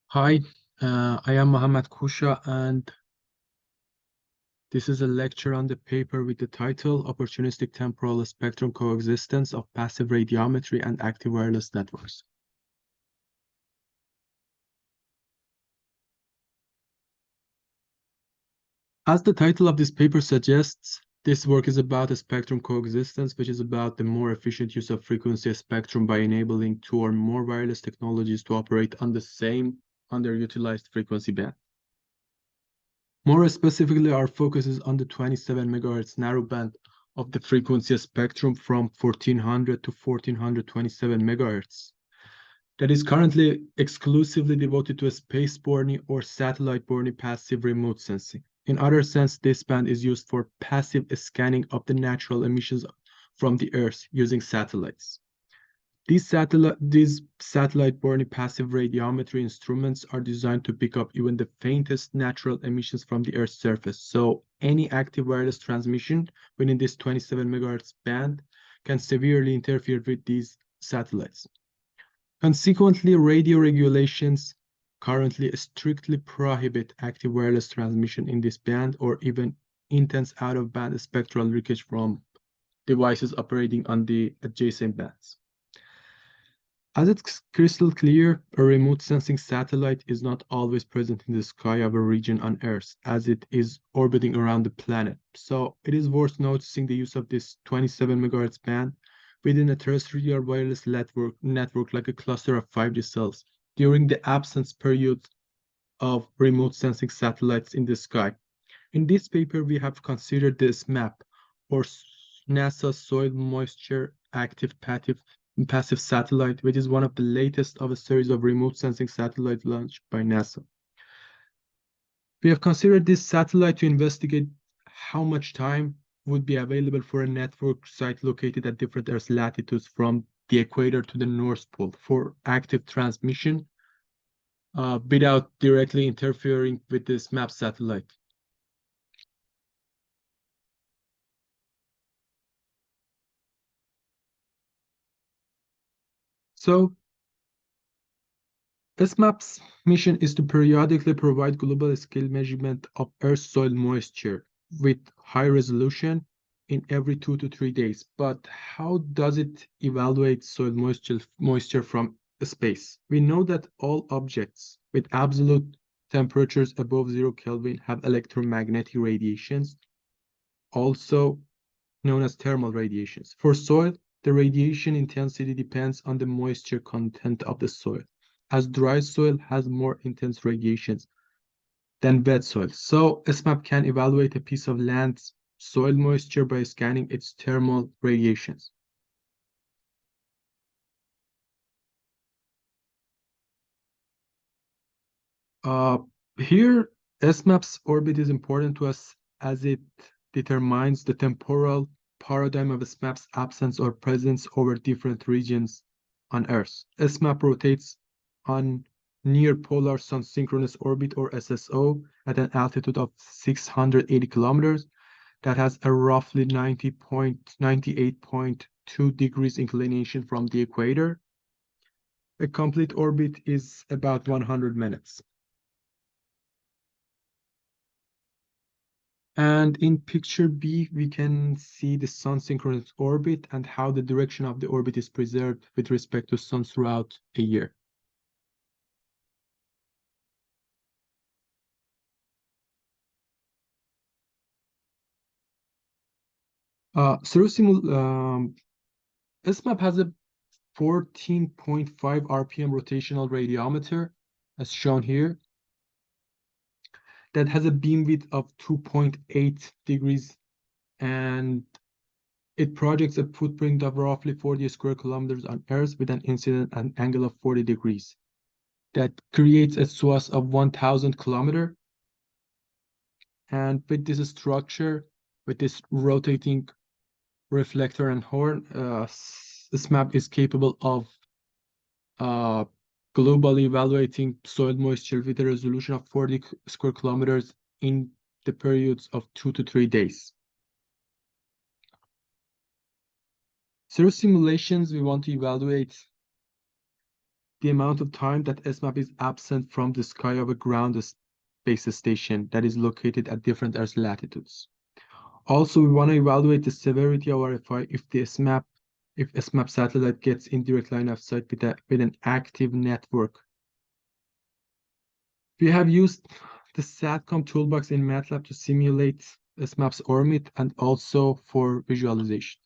Hi, I am Mohammed Kusha, and this is a lecture on the paper with the title Opportunistic Temporal Spectrum Coexistence of Passive Radiometry and Active Wireless Networks. As the title of this paper suggests, this work is about a spectrum coexistence, which is about the more efficient use of frequency spectrum by enabling two or more wireless technologies to operate on the same underutilized frequency band. More specifically, our focus is on the 27 MHz narrowband of the frequency spectrum from 1400 to 1427 MHz that is currently exclusively devoted to spaceborne or satellite-borne passive remote sensing. In other sense, this band is used for passive scanning of the natural emissions from the Earth using satellites. These satellite-borne passive radiometry instruments are designed to pick up even the faintest natural emissions from the Earth's surface. So any active wireless transmission within this 27 MHz band can severely interfere with these satellites. Consequently, radio regulations currently strictly prohibit active wireless transmission in this band or even intense out-of-band spectral leakage from devices operating on the adjacent bands. As it's crystal clear, a remote sensing satellite is not always present in the sky of a region on Earth, as it is orbiting around the planet. So it is worth noticing the use of this 27 MHz band within a terrestrial wireless network like a cluster of 5G cells during the absence period of remote sensing satellites in the sky. In this paper, we have considered this map or NASA Soil Moisture Active Passive Satellite, which is one of the latest of a series of remote sensing satellites launched by NASA. We have considered this satellite to investigate how much time would be available for a network site located at different Earth latitudes from the equator to the North Pole for active transmission without directly interfering with this map satellite. So SMAP's mission is to periodically provide global scale measurement of Earth soil moisture with high resolution in every 2 to 3 days. But how does it evaluate soil moisture from space? We know that all objects with absolute temperatures above 0 Kelvin have electromagnetic radiations, also known as thermal radiations. For soil, the radiation intensity depends on the moisture content of the soil, as dry soil has more intense radiations than wet soil. So SMAP can evaluate a piece of land's soil moisture by scanning its thermal radiations. Uh, Here, SMAP's orbit is important to us as it determines the temporal paradigm of SMAP's absence or presence over different regions on Earth. SMAP rotates on near polar sun synchronous orbit or SSO at an altitude of 680 kilometers that has a roughly 98.2 degrees inclination from the equator. A complete orbit is about 100 minutes. And in picture B, we can see the sun synchronous orbit and how the direction of the orbit is preserved with respect to sun throughout a year. SMAP has a 14.5 RPM rotational radiometer, as shown here, that has a beam width of 2.8 degrees, and it projects a footprint of roughly 40 square kilometers on Earth with an incident angle of 40 degrees. That creates a swath of 1,000 kilometers. And with this structure, with this rotating reflector and horn, SMAP is capable of globally evaluating soil moisture with a resolution of 40 square kilometers in the periods of 2 to 3 days. Through simulations, we want to evaluate the amount of time that SMAP is absent from the sky of a ground space station that is located at different Earth latitudes. Also, we want to evaluate the severity of RFI if the SMAP satellite gets in direct line of sight with an active network. We have used the SATCOM toolbox in MATLAB to simulate SMAP's orbit and also for visualization.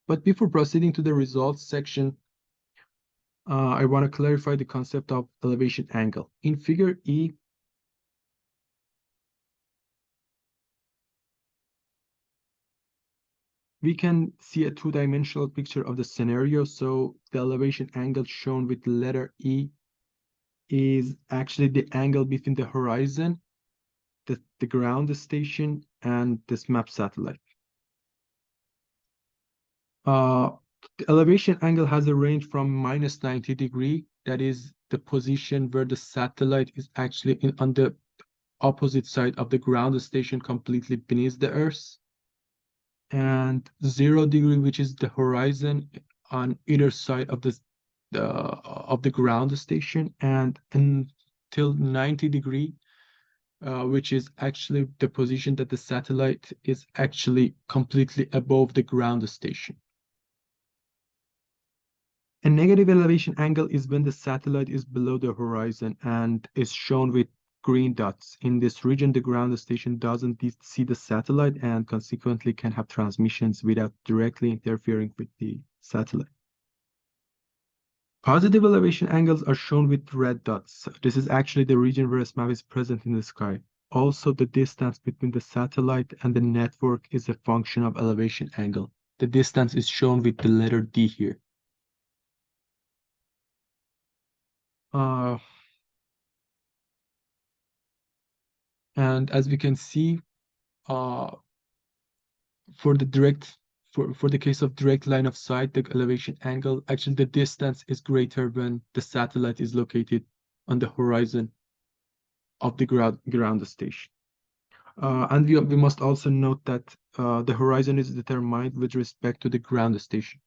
But before proceeding to the results section, I want to clarify the concept of elevation angle. In figure E, we can see a two-dimensional picture of the scenario. So the elevation angle shown with the letter E is actually the angle between the horizon, the ground station, and the SMAP satellite. The elevation angle has a range from minus 90 degree, that is the position where the satellite is actually on the opposite side of the ground station, completely beneath the Earth, and 0 degree, which is the horizon on either side of the ground station, and until 90 degree, which is actually the position that the satellite is actually completely above the ground station. A negative elevation angle is when the satellite is below the horizon and is shown with green dots. In this region, the ground station doesn't see the satellite and consequently can have transmissions without directly interfering with the satellite. Positive elevation angles are shown with red dots. This is actually the region where SMAP is present in the sky. Also, the distance between the satellite and the network is a function of elevation angle. The distance is shown with the letter D here. And as we can see, for the case of direct line of sight, the elevation angle, actually the distance is greater when the satellite is located on the horizon of the ground station. And we must also note that the horizon is determined with respect to the ground station.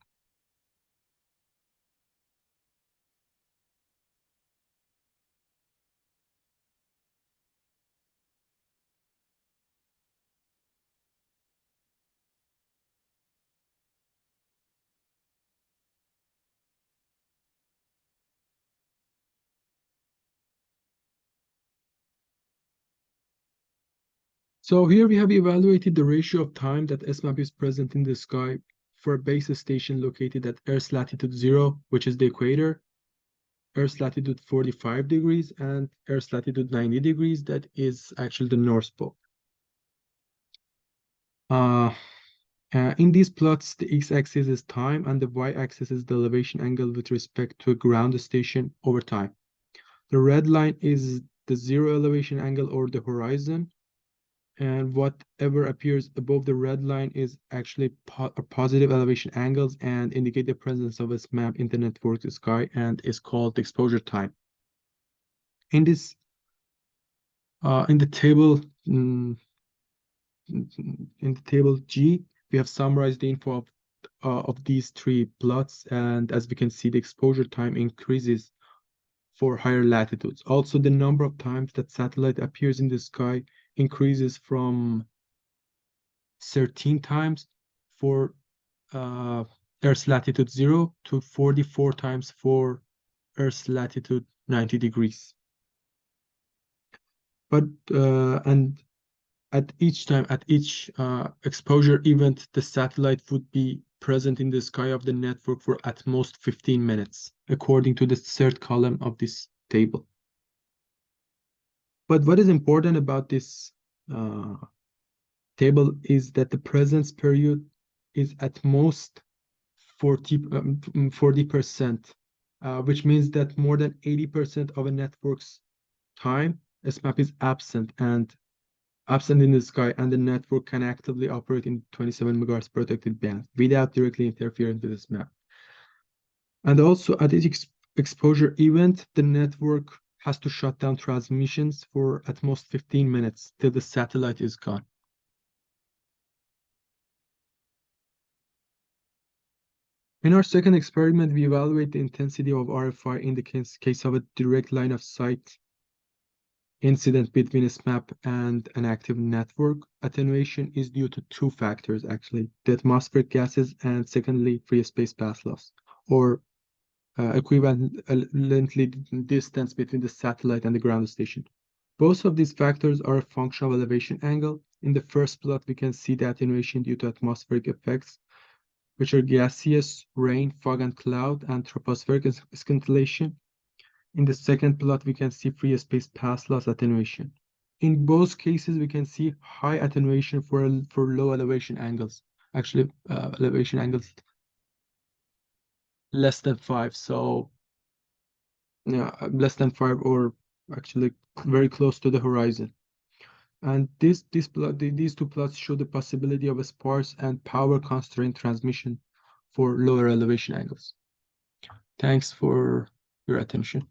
So here we have evaluated the ratio of time that SMAP is present in the sky for a base station located at Earth's latitude 0, which is the equator, Earth's latitude 45 degrees, and Earth's latitude 90 degrees, that is actually the North Pole. In these plots, the x-axis is time and the y-axis is the elevation angle with respect to a ground station over time. The red line is the 0 elevation angle or the horizon, and whatever appears above the red line is actually positive elevation angles and indicate the presence of a SMAP in the network sky and is called the exposure time. In this, in the table G, we have summarized the info of these three plots, and as we can see, the exposure time increases for higher latitudes. Also, the number of times that satellite appears in the sky increases from 13 times for Earth's latitude 0 to 44 times for Earth's latitude 90 degrees. But and at each exposure event, the satellite would be present in the sky of the network for at most 15 minutes, according to the third column of this table. But what is important about this table is that the presence period is at most 40%, which means that more than 80% of a network's time, SMAP is absent in the sky, and the network can actively operate in 27 megahertz protected band without directly interfering with the SMAP. And also at each exposure event, the network has to shut down transmissions for at most 15 minutes till the satellite is gone. In our second experiment, we evaluate the intensity of RFI in the case of a direct line of sight incident between a SMAP and an active network. Attenuation is due to two factors, actually, the atmospheric gases and secondly, free space path loss, or equivalently distance between the satellite and the ground station. Both of these factors are a function of elevation angle. In the first plot, we can see the attenuation due to atmospheric effects, which are gaseous, rain, fog, and cloud, and tropospheric scintillation. In the second plot, we can see free space path loss attenuation. In both cases, we can see high attenuation for low elevation angles. Actually, elevation angles less than 5. So, yeah, less than 5 or actually very close to the horizon. And these two plots show the possibility of a sparse and power constrained transmission for lower elevation angles. Thanks for your attention.